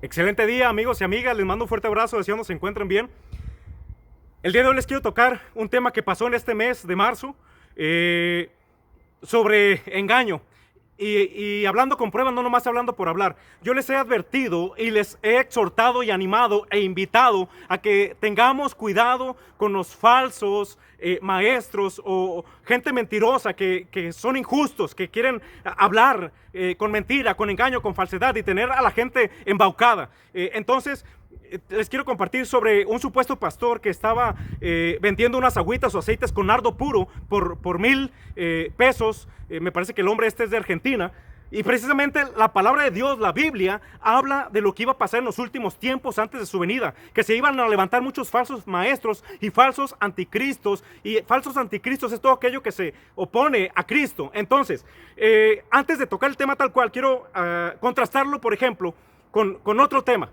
Excelente día, amigos y amigas. Les mando un fuerte abrazo, deseando se encuentren bien. El día de hoy les quiero tocar un tema que pasó en este mes de marzo sobre engaño. Y hablando con pruebas, no nomás hablando por hablar. Yo les he advertido y les he exhortado y animado e invitado a que tengamos cuidado con los falsos maestros o gente mentirosa que son injustos, que quieren hablar con mentira, con engaño, con falsedad y tener a la gente embaucada. Entonces, les quiero compartir sobre un supuesto pastor que estaba vendiendo unas agüitas o aceites con nardo puro por 1,000 pesos. Me parece que el hombre este es de Argentina. Y precisamente la palabra de Dios, la Biblia, habla de lo que iba a pasar en los últimos tiempos antes de su venida, que se iban a levantar muchos falsos maestros y falsos anticristos. Y falsos anticristos es todo aquello que se opone a Cristo. Entonces, antes de tocar el tema tal cual, quiero contrastarlo, por ejemplo, con otro tema.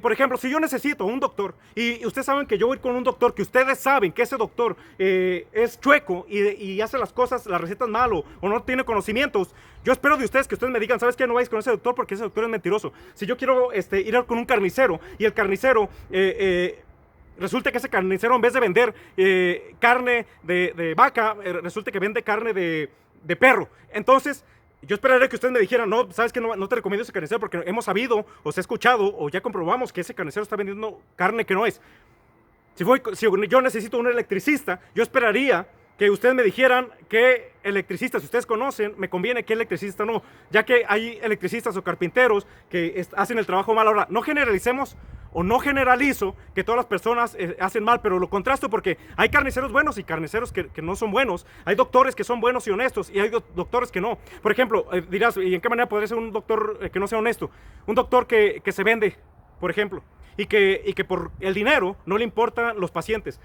Por ejemplo, si yo necesito un doctor y ustedes saben que yo voy con un doctor que ustedes saben que ese doctor es chueco y hace las cosas, las recetas mal o no tiene conocimientos, yo espero de ustedes que ustedes me digan, ¿sabes qué? No vais con ese doctor porque ese doctor es mentiroso. Si yo quiero ir con un carnicero y el carnicero resulta que ese carnicero, en vez de vender carne de vaca, resulta que vende carne de perro. Entonces, yo esperaría que ustedes me dijeran, no, sabes que no te recomiendo ese carnicero porque hemos sabido, o se ha escuchado, o ya comprobamos que ese carnicero está vendiendo carne que no es. Si yo necesito un electricista, yo esperaría que ustedes me dijeran qué electricista, si ustedes conocen, me conviene, qué electricista no, ya que hay electricistas o carpinteros que hacen el trabajo mal. Ahora, no generalicemos o no generalizo que todas las personas hacen mal, pero lo contrasto porque hay carniceros buenos y carniceros que no son buenos, hay doctores que son buenos y honestos y hay doctores que no. Por ejemplo, dirás, ¿y en qué manera podría ser un doctor que no sea honesto? Un doctor que se vende, por ejemplo, y que por el dinero no le importan los pacientes.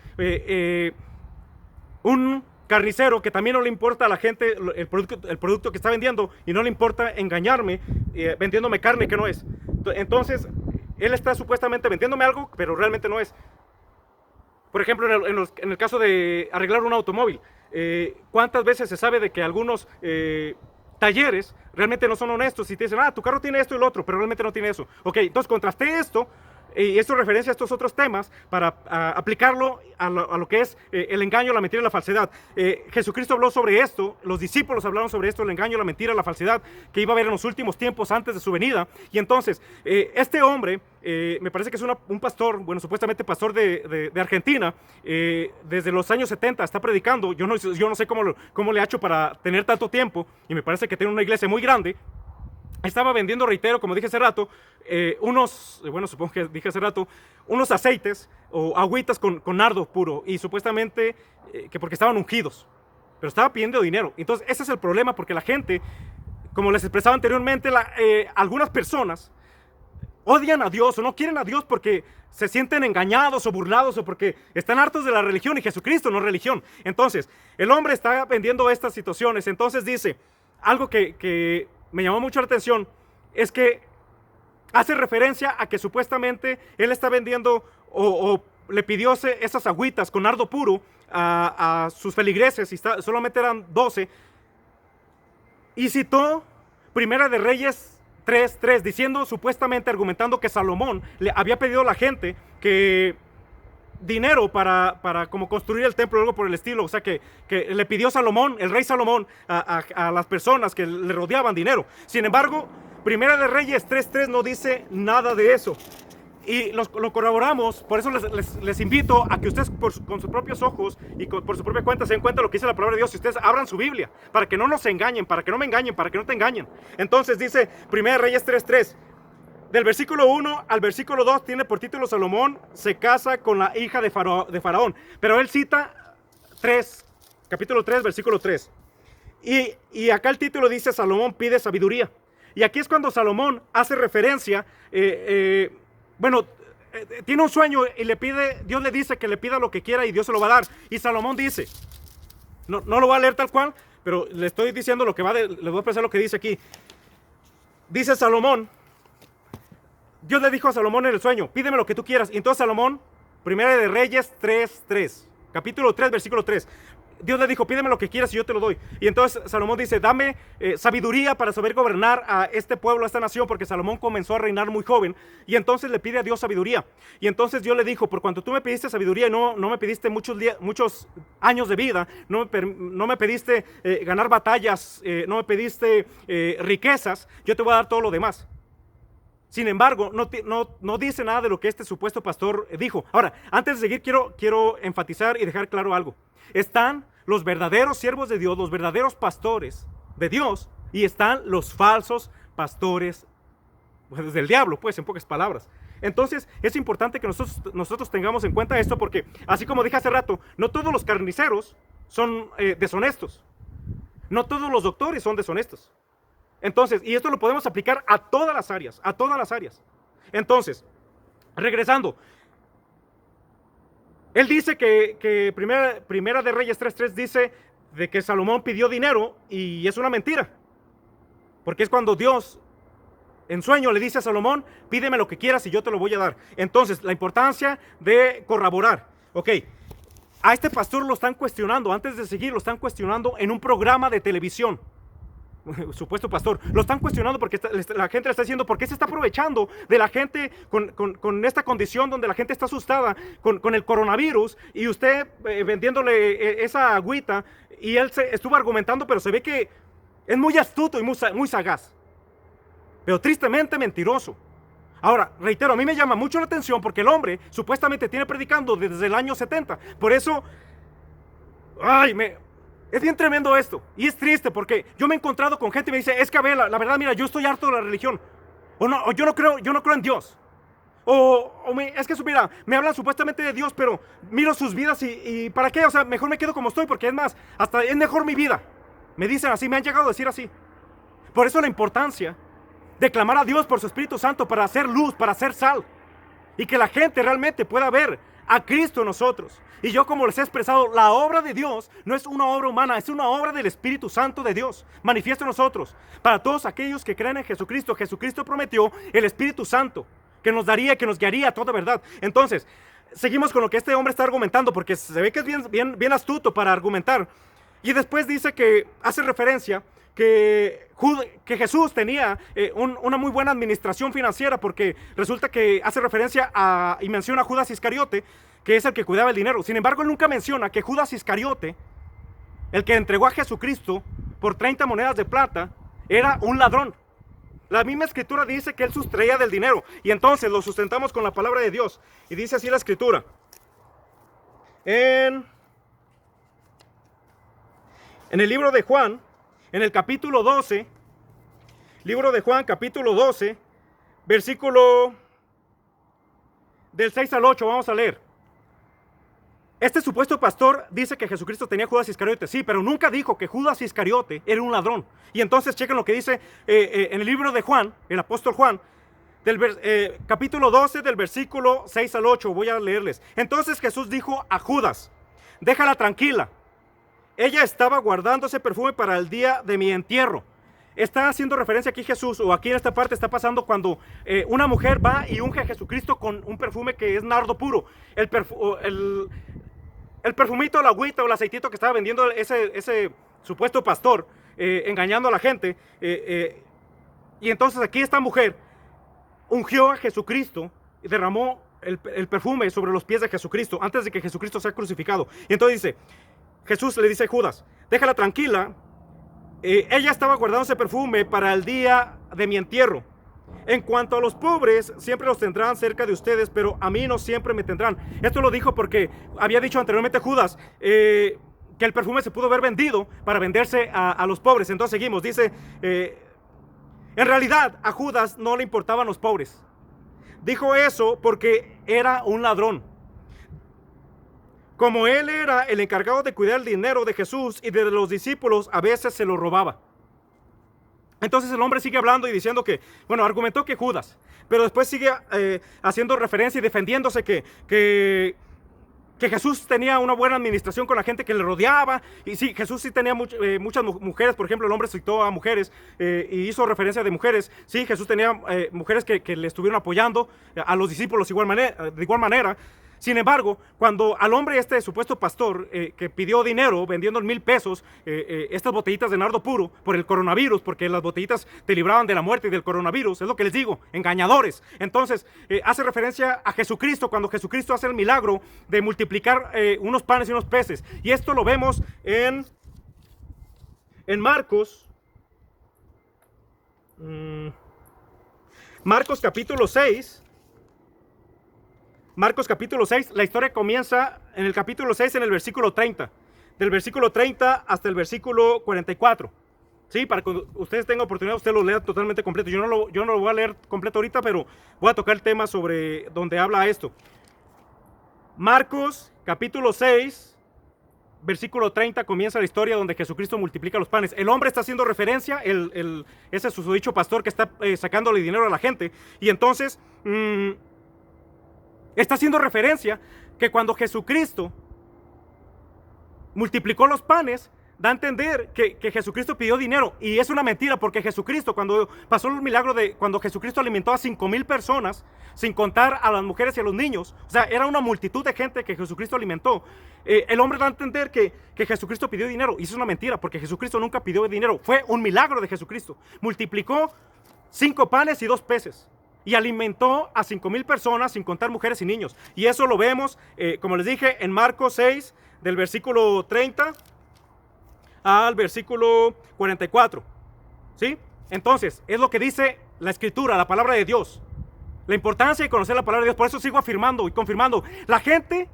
Un carnicero que también no le importa a la gente el producto que está vendiendo y no le importa engañarme vendiéndome carne que no es. Entonces, él está supuestamente vendiéndome algo, pero realmente no es. Por ejemplo, en el caso de arreglar un automóvil, ¿cuántas veces se sabe de que algunos talleres realmente no son honestos y te dicen, tu carro tiene esto y lo otro, pero realmente no tiene eso? Ok, entonces contrasté esto y esto referencia a estos otros temas para aplicarlo a lo que es el engaño, la mentira y la falsedad. Jesucristo habló sobre esto, los discípulos hablaron sobre esto, el engaño, la mentira, la falsedad, que iba a haber en los últimos tiempos antes de su venida. Y entonces, este hombre, me parece que es un pastor, bueno, supuestamente pastor de Argentina, desde los años 70 está predicando. Yo no sé cómo le ha hecho para tener tanto tiempo, y me parece que tiene una iglesia muy grande. Estaba vendiendo, reitero, como dije hace rato, supongo que dije hace rato, unos aceites o agüitas con nardo puro y supuestamente que porque estaban ungidos, pero estaba pidiendo dinero. Entonces ese es el problema, porque la gente, como les expresaba anteriormente, algunas personas odian a Dios o no quieren a Dios porque se sienten engañados o burlados o porque están hartos de la religión, y Jesucristo no es religión. Entonces el hombre está vendiendo estas situaciones. Entonces dice algo que me llamó mucho la atención, es que hace referencia a que supuestamente él está vendiendo o le pidió esas agüitas con nardo puro a sus feligreses, y solamente eran 12, y citó Primera de Reyes 3:3, diciendo, supuestamente argumentando que Salomón le había pedido a la gente que dinero para como construir el templo o algo por el estilo. O sea que le pidió Salomón, el rey Salomón, a las personas que le rodeaban dinero. Sin embargo, Primera de Reyes 3:3 no dice nada de eso. Y lo corroboramos. Por eso les invito a que ustedes con sus propios ojos y por su propia cuenta se den cuenta de lo que dice la palabra de Dios. Y ustedes abran su Biblia para que no nos engañen, para que no me engañen, para que no te engañen. Entonces dice Primera de Reyes 3:3. Del versículo 1 al versículo 2 tiene por título: Salomón se casa con la hija de Faraón. Pero él cita capítulo 3, versículo 3. Y acá el título dice: Salomón pide sabiduría. Y aquí es cuando Salomón hace referencia, tiene un sueño y Dios le dice que le pida lo que quiera y Dios se lo va a dar. Y Salomón dice, no lo voy a leer tal cual, pero le estoy diciendo le voy a expresar lo que dice aquí. Dice Salomón, Dios le dijo a Salomón en el sueño: pídeme lo que tú quieras. Y entonces Salomón, Primera de Reyes 3:3, capítulo 3, versículo 3. Dios le dijo, pídeme lo que quieras y yo te lo doy. Y entonces Salomón dice, dame sabiduría para saber gobernar a este pueblo, a esta nación, porque Salomón comenzó a reinar muy joven. Y entonces le pide a Dios sabiduría. Y entonces Dios le dijo, por cuanto tú me pediste sabiduría y no me pediste muchos años de vida, no me pediste ganar batallas, no me pediste riquezas, yo te voy a dar todo lo demás. Sin embargo, no dice nada de lo que este supuesto pastor dijo. Ahora, antes de seguir, quiero enfatizar y dejar claro algo. Están los verdaderos siervos de Dios, los verdaderos pastores de Dios, y están los falsos pastores del diablo, pues, en pocas palabras. Entonces, es importante que nosotros tengamos en cuenta esto, porque, así como dije hace rato, no todos los carniceros son deshonestos. No todos los doctores son deshonestos. Entonces, y esto lo podemos aplicar a todas las áreas, a todas las áreas. Entonces, regresando, él dice que primera de Reyes 3:3 dice de que Salomón pidió dinero, y es una mentira. Porque es cuando Dios en sueño le dice a Salomón, pídeme lo que quieras y yo te lo voy a dar. Entonces, la importancia de corroborar. Ok, a este pastor lo están cuestionando, antes de seguir, lo están cuestionando en un programa de televisión. Supuesto pastor, lo están cuestionando porque la gente le está diciendo, ¿por qué se está aprovechando de la gente con esta condición donde la gente está asustada con el coronavirus, y usted vendiéndole esa agüita? Y él estuvo argumentando, pero se ve que es muy astuto y muy sagaz, pero tristemente mentiroso. Ahora, reitero, a mí me llama mucho la atención porque el hombre supuestamente tiene predicando desde el año 70. Por eso, es bien tremendo esto, y es triste porque yo me he encontrado con gente y me dice, es que a ver, la verdad, mira, yo estoy harto de la religión, o yo no creo en Dios, es que mira, me hablan supuestamente de Dios, pero miro sus vidas y ¿para qué? O sea, mejor me quedo como estoy, porque es más, hasta es mejor mi vida. Me dicen así, me han llegado a decir así. Por eso la importancia de clamar a Dios por su Espíritu Santo para hacer luz, para hacer sal, y que la gente realmente pueda ver a Cristo en nosotros. Y yo, como les he expresado, la obra de Dios no es una obra humana, es una obra del Espíritu Santo de Dios, manifiesto en nosotros. Para todos aquellos que creen en Jesucristo, Jesucristo prometió el Espíritu Santo, que nos daría, que nos guiaría a toda verdad. Entonces, seguimos con lo que este hombre está argumentando, porque se ve que es bien astuto para argumentar. Y después dice que hace referencia que Jesús tenía una muy buena administración financiera, porque resulta que hace referencia y menciona a Judas Iscariote, que es el que cuidaba el dinero. Sin embargo, él nunca menciona que Judas Iscariote, el que entregó a Jesucristo por 30 monedas de plata, era un ladrón. La misma escritura dice que él sustraía del dinero, y entonces lo sustentamos con la palabra de Dios. Y dice así la escritura en el libro de Juan, en el capítulo 12, libro de Juan, capítulo 12, versículo del 6 al 8, vamos a leer. Este supuesto pastor dice que Jesucristo tenía Judas Iscariote, sí, pero nunca dijo que Judas Iscariote era un ladrón. Y entonces chequen lo que dice en el libro de Juan, el apóstol Juan, capítulo 12, del versículo 6 al 8, voy a leerles. Entonces Jesús dijo a Judas, déjala tranquila. Ella estaba guardando ese perfume para el día de mi entierro. Está haciendo referencia aquí Jesús, o aquí en esta parte está pasando cuando una mujer va y unge a Jesucristo con un perfume que es nardo puro. El perfumito, la agüita o el aceitito que estaba vendiendo ese supuesto pastor, engañando a la gente. Y entonces aquí esta mujer ungió a Jesucristo y derramó el perfume sobre los pies de Jesucristo antes de que Jesucristo sea crucificado. Y entonces dice, Jesús le dice a Judas, déjala tranquila, ella estaba guardando ese perfume para el día de mi entierro. En cuanto a los pobres, siempre los tendrán cerca de ustedes, pero a mí no siempre me tendrán. Esto lo dijo porque había dicho anteriormente Judas que el perfume se pudo haber vendido para venderse a los pobres. Entonces seguimos, dice, en realidad a Judas no le importaban los pobres. Dijo eso porque era un ladrón. Como él era el encargado de cuidar el dinero de Jesús y de los discípulos, a veces se lo robaba. Entonces el hombre sigue hablando y diciendo que, bueno, argumentó que Judas, pero después sigue haciendo referencia y defendiéndose que Jesús tenía una buena administración con la gente que le rodeaba. Y sí, Jesús sí tenía muchas mujeres. Por ejemplo, el hombre citó a mujeres y hizo referencia de mujeres. Sí, Jesús tenía mujeres que le estuvieron apoyando a los discípulos de igual manera. Sin embargo, cuando al hombre este supuesto pastor que pidió dinero vendiendo en 1,000 pesos estas botellitas de nardo puro por el coronavirus, porque las botellitas te libraban de la muerte y del coronavirus, es lo que les digo, engañadores. Entonces, hace referencia a Jesucristo, cuando Jesucristo hace el milagro de multiplicar unos panes y unos peces. Y esto lo vemos en Marcos. Marcos capítulo 6. Marcos capítulo 6, la historia comienza en el capítulo 6 en el versículo 30. Del versículo 30 hasta el versículo 44. Sí, para que ustedes tengan oportunidad, usted lo lea totalmente completo. Yo no lo voy a leer completo ahorita, pero voy a tocar el tema sobre donde habla esto. Marcos capítulo 6, versículo 30 comienza la historia donde Jesucristo multiplica los panes. El hombre está haciendo referencia, ese es su dicho pastor que está sacándole dinero a la gente. Y entonces está haciendo referencia que cuando Jesucristo multiplicó los panes, da a entender que Jesucristo pidió dinero. Y es una mentira, porque Jesucristo, cuando pasó el milagro cuando Jesucristo alimentó a 5,000 personas, sin contar a las mujeres y a los niños, o sea, era una multitud de gente que Jesucristo alimentó. El hombre da a entender que Jesucristo pidió dinero. Y eso es una mentira, porque Jesucristo nunca pidió dinero. Fue un milagro de Jesucristo. Multiplicó 5 panes y 2 peces. Y alimentó a 5,000 personas, sin contar mujeres y niños. Y eso lo vemos, como les dije, en Marcos 6, del versículo 30 al versículo 44. ¿Sí? Entonces, es lo que dice la Escritura, la palabra de Dios. La importancia de conocer la palabra de Dios. Por eso sigo afirmando y confirmando. La gente,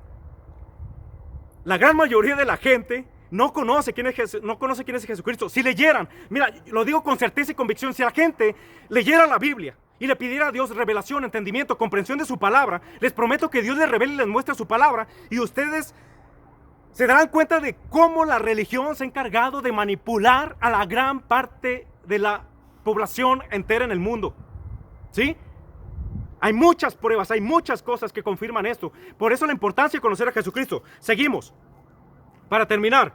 la gran mayoría de la gente, no conoce quién es Jesucristo. Si leyeran, mira, lo digo con certeza y convicción, si la gente leyera la Biblia y le pidiera a Dios revelación, entendimiento, comprensión de su palabra, les prometo que Dios les revele y les muestre su palabra, y ustedes se darán cuenta de cómo la religión se ha encargado de manipular a la gran parte de la población entera en el mundo. ¿Sí? Hay muchas pruebas, hay muchas cosas que confirman esto. Por eso la importancia de conocer a Jesucristo. Seguimos. Para terminar,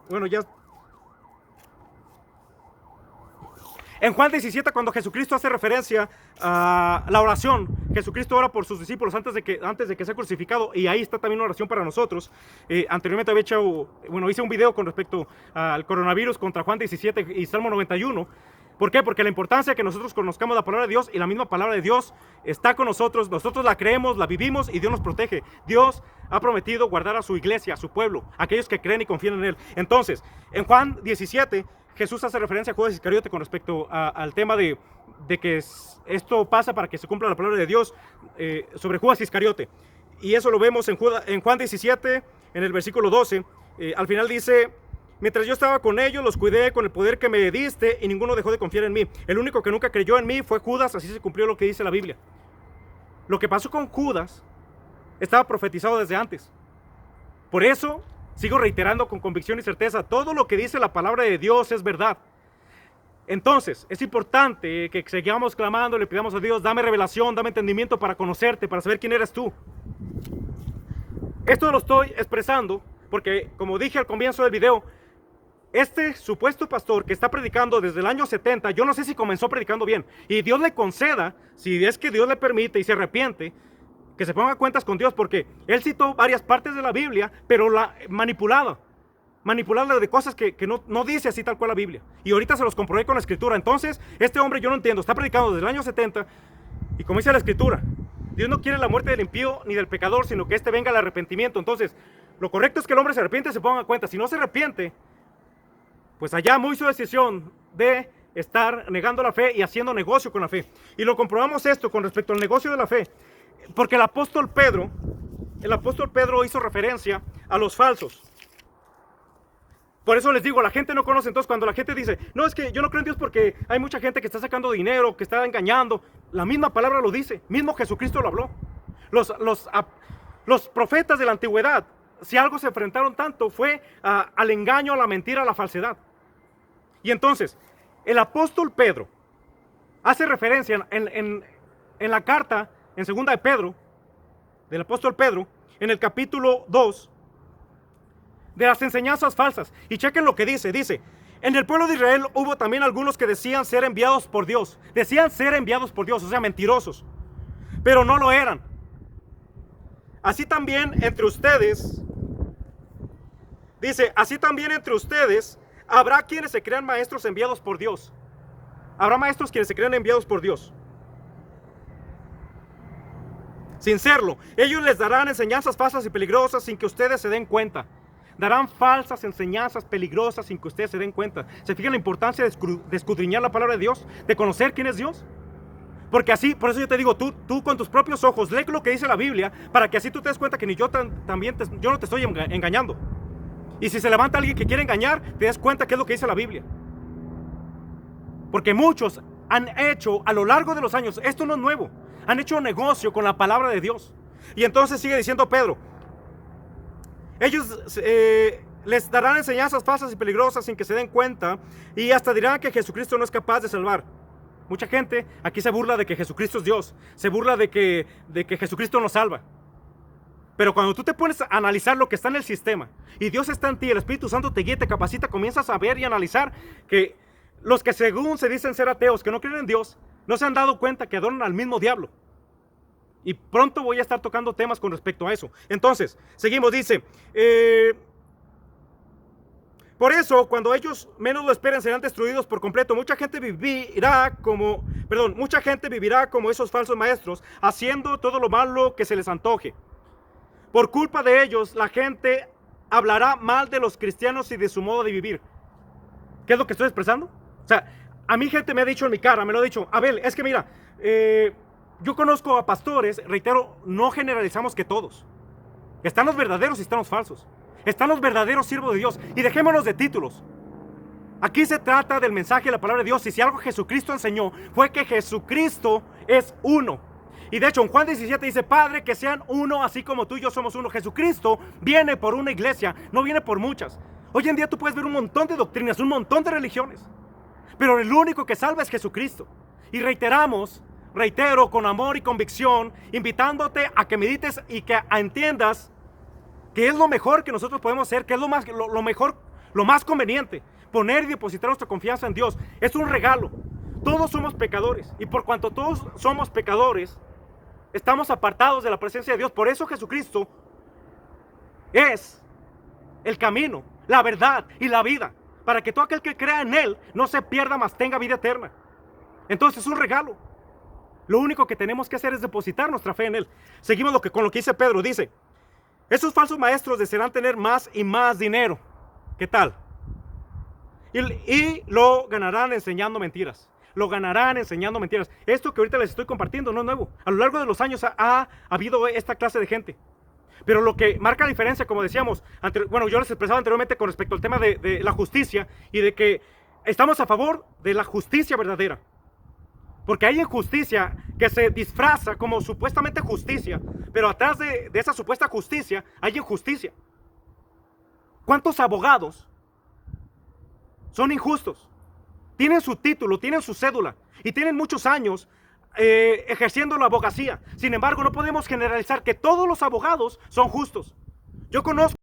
bueno, ya... En Juan 17, cuando Jesucristo hace referencia a la oración, Jesucristo ora por sus discípulos antes de que sea crucificado, y ahí está también una oración para nosotros. Anteriormente hice un video con respecto al coronavirus contra Juan 17 y Salmo 91. ¿Por qué? Porque la importancia de que nosotros conozcamos la palabra de Dios, y la misma palabra de Dios está con nosotros. Nosotros la creemos, la vivimos y Dios nos protege. Dios ha prometido guardar a su iglesia, a su pueblo, a aquellos que creen y confían en Él. Entonces, en Juan 17, Jesús hace referencia a Judas Iscariote con respecto al tema de que esto pasa para que se cumpla la palabra de Dios sobre Judas Iscariote. Y eso lo vemos en Juan 17, en el versículo 12. Al final dice: mientras yo estaba con ellos, los cuidé con el poder que me diste, y ninguno dejó de confiar en mí. El único que nunca creyó en mí fue Judas. Así se cumplió lo que dice la Biblia. Lo que pasó con Judas estaba profetizado desde antes. Por eso sigo reiterando con convicción y certeza: todo lo que dice la palabra de Dios es verdad. Entonces, es importante que sigamos clamando, le pidamos a Dios: dame revelación, dame entendimiento para conocerte, para saber quién eres tú. Esto lo estoy expresando porque, como dije al comienzo del video, este supuesto pastor que está predicando desde el año 70, yo no sé si comenzó predicando bien, y Dios le conceda, si es que Dios le permite y se arrepiente, que se ponga a cuentas con Dios, porque él citó varias partes de la Biblia, pero manipulada de cosas que no dice así tal cual la Biblia. Y ahorita se los comprobé con la Escritura. Entonces, este hombre, yo no entiendo, está predicando desde el año 70, y como dice la Escritura, Dios no quiere la muerte del impío ni del pecador, sino que venga al arrepentimiento. Entonces, lo correcto es que el hombre se arrepiente y se ponga a cuenta. Si no se arrepiente, pues allá muy su decisión de estar negando la fe y haciendo negocio con la fe. Y lo comprobamos esto con respecto al negocio de la fe, porque el apóstol Pedro hizo referencia a los falsos. Por eso les digo, la gente no conoce. Entonces, cuando la gente dice: no, es que yo no creo en Dios porque hay mucha gente que está sacando dinero, que está engañando, la misma palabra lo dice, mismo Jesucristo lo habló. Los profetas de la antigüedad, si algo se enfrentaron tanto, fue al engaño, a la mentira, a la falsedad. Y entonces, el apóstol Pedro hace referencia en la carta, en segunda de Pedro, del apóstol Pedro, en el capítulo 2, de las enseñanzas falsas. Y chequen lo que dice: en el pueblo de Israel hubo también algunos que decían ser enviados por Dios, o sea, mentirosos, pero no lo eran. así también entre ustedes, dice, así también entre ustedes habrá quienes se crean maestros enviados por Dios. Habrá maestros quienes se crean enviados por Dios, sin serlo. Ellos les darán enseñanzas falsas y peligrosas sin que ustedes se den cuenta. Darán falsas enseñanzas peligrosas sin que ustedes se den cuenta. ¿Se fijan la importancia de escudriñar la palabra de Dios? De conocer quién es Dios. Porque así, por eso yo te digo, tú con tus propios ojos, lee lo que dice la Biblia, para que así tú te des cuenta que ni yo yo no te estoy engañando. Y si se levanta alguien que quiere engañar, te des cuenta qué es lo que dice la Biblia. Porque muchos han hecho a lo largo de los años, esto no es nuevo, han hecho un negocio con la palabra de Dios. Y entonces sigue diciendo Pedro, ellos les darán enseñanzas falsas y peligrosas sin que se den cuenta, y hasta dirán que Jesucristo no es capaz de salvar. Mucha gente aquí se burla de que Jesucristo es Dios, se burla de que Jesucristo nos salva. Pero cuando tú te pones a analizar lo que está en el sistema, y Dios está en ti, el Espíritu Santo te guía, te capacita, comienzas a ver y analizar que los que según se dicen ser ateos, que no creen en Dios, no se han dado cuenta que adoran al mismo diablo. Y pronto voy a estar tocando temas con respecto a eso. Entonces, seguimos, dice, por eso, cuando ellos menos lo esperen, serán destruidos por completo. Mucha gente vivirá como esos falsos maestros, haciendo todo lo malo que se les antoje. Por culpa de ellos, la gente hablará mal de los cristianos y de su modo de vivir. ¿Qué es lo que estoy expresando? O sea, a mí gente me ha dicho en mi cara, me lo ha dicho, Abel, es que mira, yo conozco a pastores, reitero, no generalizamos que todos. Están los verdaderos y están los falsos. Están los verdaderos siervos de Dios. Y dejémonos de títulos. Aquí se trata del mensaje de la palabra de Dios. Y si algo Jesucristo enseñó, fue que Jesucristo es uno. Y de hecho en Juan 17 dice, Padre, que sean uno así como tú y yo somos uno. Jesucristo viene por una iglesia, no viene por muchas. Hoy en día tú puedes ver un montón de doctrinas, un montón de religiones. Pero el único que salva es Jesucristo. Y reitero con amor y convicción, invitándote a que medites y que entiendas que es lo mejor que nosotros podemos hacer, que es lo mejor, lo más conveniente. Poner y depositar nuestra confianza en Dios. Es un regalo. Todos somos pecadores. Y por cuanto todos somos pecadores, estamos apartados de la presencia de Dios. Por eso Jesucristo es el camino, la verdad y la vida. Para que todo aquel que crea en Él no se pierda, mas tenga vida eterna. Entonces es un regalo. Lo único que tenemos que hacer es depositar nuestra fe en Él. Seguimos con lo que dice Pedro. Dice, esos falsos maestros desearán tener más y más dinero. ¿Qué tal? Y lo ganarán enseñando mentiras. Lo ganarán enseñando mentiras. Esto que ahorita les estoy compartiendo no es nuevo. A lo largo de los años ha habido esta clase de gente. Pero lo que marca la diferencia, como decíamos, yo les expresaba anteriormente con respecto al tema de la justicia y de que estamos a favor de la justicia verdadera. Porque hay injusticia que se disfraza como supuestamente justicia, pero atrás de esa supuesta justicia hay injusticia. ¿Cuántos abogados son injustos? Tienen su título, tienen su cédula y tienen muchos años ejerciendo la abogacía. Sin embargo, no podemos generalizar que todos los abogados son justos. Yo conozco